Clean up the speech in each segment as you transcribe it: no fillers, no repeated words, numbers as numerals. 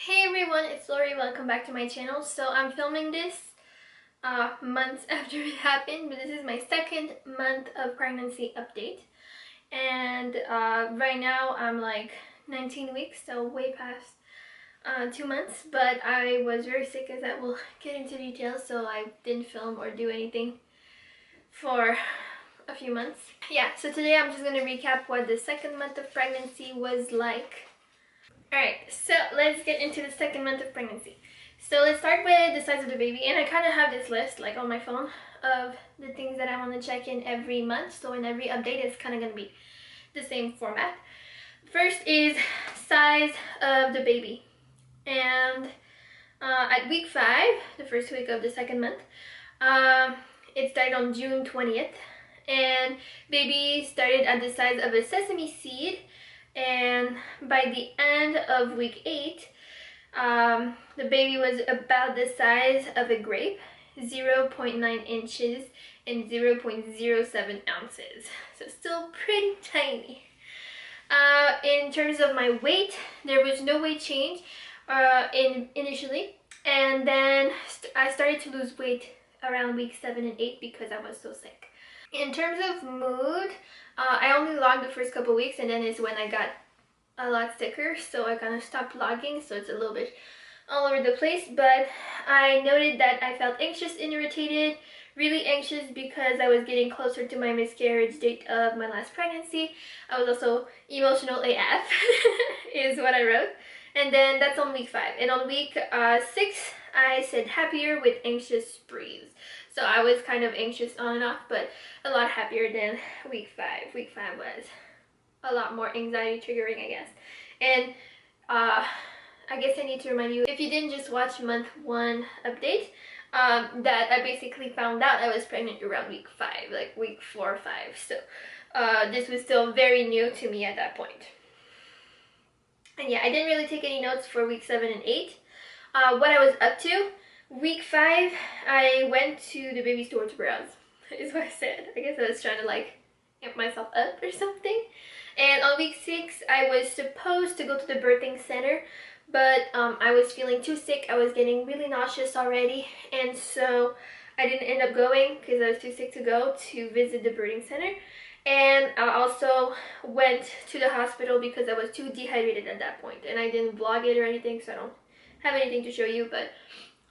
Hey everyone, it's Rory. Welcome back to my channel. So I'm filming this months after it happened, but this is my second month of pregnancy update. And right now I'm like 19 weeks, so way past 2 months. But I was very sick, as I will get into details, so I didn't film or do anything for a few months. Yeah, so today I'm just going to recap what the second month of pregnancy was like. Alright, so let's get into the second month of pregnancy. So let's start with the size of the baby, and I kind of have this list like on my phone of the things that I want to check in every month. So in every update it's kind of going to be the same format. First is size of the baby, and at week 5, the first week of the second month, it started on June 20th, and baby started at the size of a sesame seed. And by the end of week 8, the baby was about the size of a grape, 0.9 inches and 0.07 ounces. So still pretty tiny. In terms of my weight, there was no weight change initially. And then I started to lose weight around week 7 and 8 because I was so sick. In terms of mood, I only logged the first couple weeks, and then is when I got a lot sicker, so I kind of stopped logging, so it's a little bit all over the place. But I noted that I felt anxious and irritated, really anxious because I was getting closer to my miscarriage date of my last pregnancy. I was also emotional AF is what I wrote. And then that's on week 5. And on week 6, I said happier with anxious breeze. So I was kind of anxious on and off, but a lot happier than week 5. Week 5 was a lot more anxiety triggering, I guess. And I guess I need to remind you, if you didn't just watch month 1 update, that I basically found out I was pregnant around week 5, like week 4 or 5. So this was still very new to me at that point. And yeah, I didn't really take any notes for week 7 and 8. What I was up to, week 5, I went to the baby store to browse, is what I said. I guess I was trying to like amp myself up or something. And on week 6, I was supposed to go to the birthing center, but I was feeling too sick. I was getting really nauseous already, and so I didn't end up going because I was too sick to go to visit the birthing center. And I also went to the hospital because I was too dehydrated at that point, and I didn't vlog it or anything, so I don't have anything to show you. But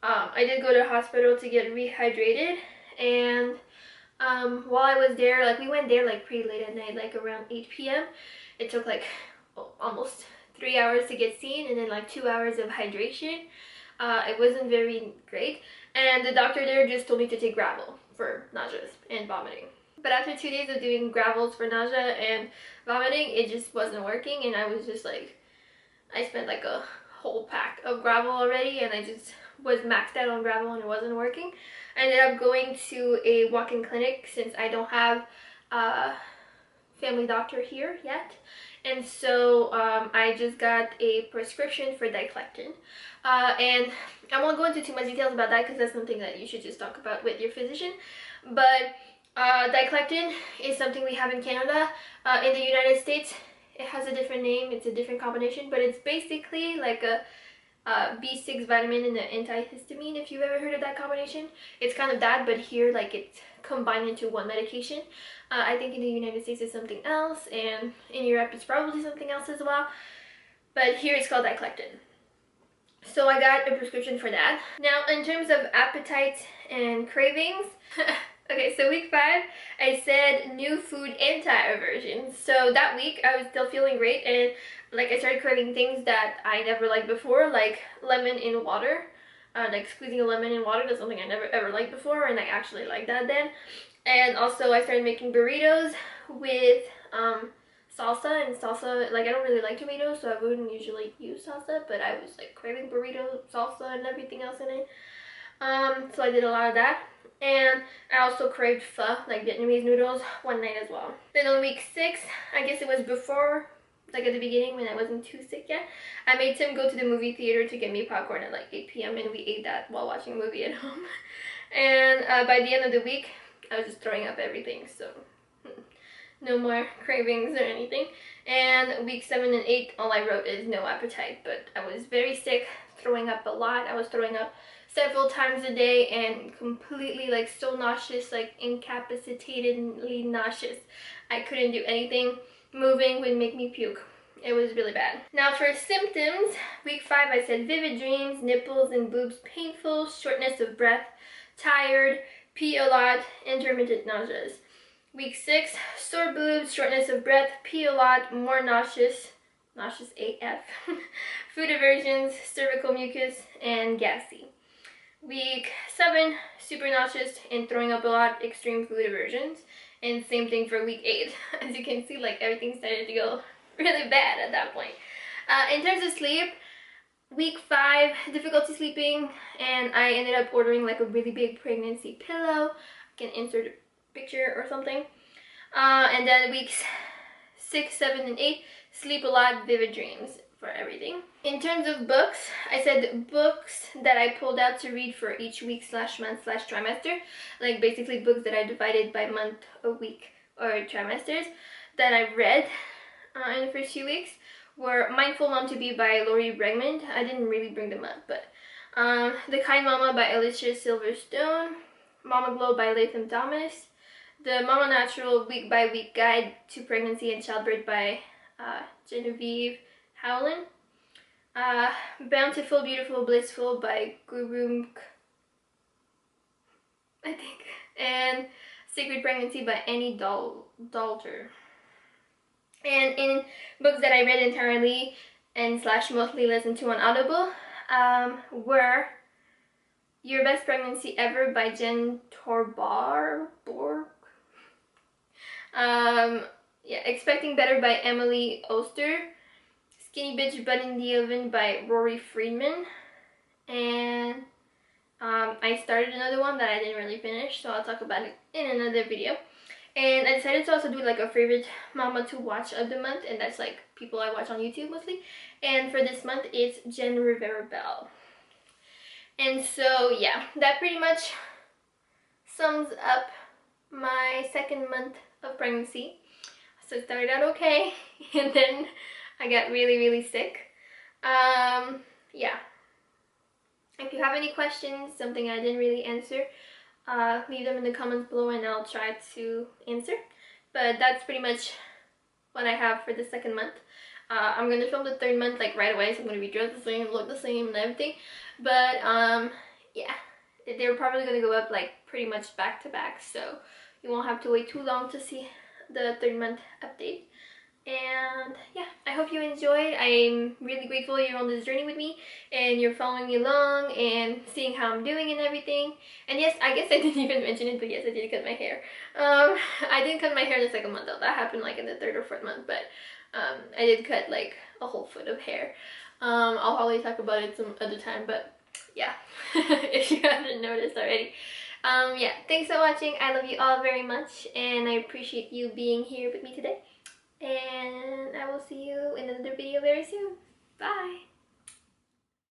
I did go to the hospital to get rehydrated, and while I was there, like we went there like pretty late at night, like around 8 p.m. It took like almost 3 hours to get seen, and then like 2 hours of hydration. It wasn't very great, and the doctor there just told me to take Gravel for nausea and vomiting. But after 2 days of doing Gravels for nausea and vomiting, it just wasn't working, and I was just like, I spent like a whole pack of Gravel already, and I just was maxed out on Gravel and it wasn't working. I ended up going to a walk-in clinic since I don't have a family doctor here yet. And so I just got a prescription for diclectin. And I won't go into too much details about that because that's something that you should just talk about with your physician. But diclectin is something we have in Canada. In the United States, it has a different name. It's a different combination, but it's basically like a B6 vitamin and an antihistamine, if you've ever heard of that combination. It's kind of that, but here like it's combined into one medication. I think in the United States it's something else, and in Europe it's probably something else as well, but here it's called diclectin. So I got a prescription for that. Now in terms of appetite and cravings, okay, so week 5, I said new food anti-aversion. So that week I was still feeling great, and like I started craving things that I never liked before, like lemon in water. Like squeezing a lemon in water, that's something I never ever liked before, and I actually liked that then. And also I started making burritos with salsa, and salsa, like I don't really like tomatoes, so I wouldn't usually use salsa, but I was like craving burrito salsa and everything else in it. So I did a lot of that. And I also craved pho, like Vietnamese noodles, one night as well. Then on week 6, I guess it was before, like at the beginning when I wasn't too sick yet, I made Tim go to the movie theater to get me popcorn at like 8 p.m. and we ate that while watching a movie at home. And by the end of the week, I was just throwing up everything, so no more cravings or anything. And week 7 and 8, all I wrote is no appetite, but I was very sick, throwing up a lot. I was throwing up several times a day and completely like so nauseous, like incapacitatedly nauseous. I couldn't do anything. Moving would make me puke. It was really bad. Now for symptoms, week 5 I said vivid dreams, nipples and boobs painful, shortness of breath, tired, pee a lot, intermittent nauseas. Week 6, sore boobs, shortness of breath, pee a lot, more nauseous AF, food aversions, cervical mucus, and gassy. Week 7, super nauseous and throwing up a lot, extreme food aversions. And same thing for week 8. As you can see, like everything started to go really bad at that point. In terms of sleep, week 5, difficulty sleeping, and I ended up ordering like a really big pregnancy pillow. I can insert a picture or something. And then weeks 6, 7, and 8, sleep a lot, vivid dreams for everything. In terms of books, I said books that I pulled out to read for each week / month / trimester. Like basically books that I divided by month, a week, or trimesters that I read in the first few weeks were Mindful Mom to Be by Bregman. I didn't really bring them up, but The Kind Mama by Alicia Silverstone, Mama Glow by Latham, The Mama Natural Week by Week Guide to Pregnancy and Childbirth by Genevieve, Howland, Bountiful, Beautiful, Blissful by Gurumkh, I think, and Sacred Pregnancy by Anni, Daulter. And in books that I read entirely and / mostly listened to on Audible were Your Best Pregnancy Ever by Torborg. Yeah, Expecting Better by Emily Oster, Skinny Bitch Butt in the Oven by Rory Freedman, and I started another one that I didn't really finish, so I'll talk about it in another video. And I decided to also do like a favorite mama to watch of the month, and that's like people I watch on YouTube mostly. And for this month, it's Rivera. And so yeah, that pretty much sums up my second month of pregnancy. So it started out okay, and then I got really sick. Yeah. If you have any questions, something I didn't really answer, leave them in the comments below and I'll try to answer. But that's pretty much what I have for the second month. I'm going to film the third month like right away, so I'm going to be dressed the same, look the same and everything. But yeah, they're probably going to go up like pretty much back to back, so you won't have to wait too long to see the third month update. And yeah, I hope you enjoyed. I'm really grateful you're on this journey with me and you're following me along and seeing how I'm doing and everything. And yes, I guess I didn't even mention it, but yes, I did cut my hair. I didn't cut my hair in the second month though. That happened like in the third or fourth month, but I did cut like a whole foot of hair. I'll probably talk about it some other time, but yeah, if you haven't noticed already. Yeah, thanks for watching. I love you all very much and I appreciate you being here with me today. And I will see you in another video very soon. Bye!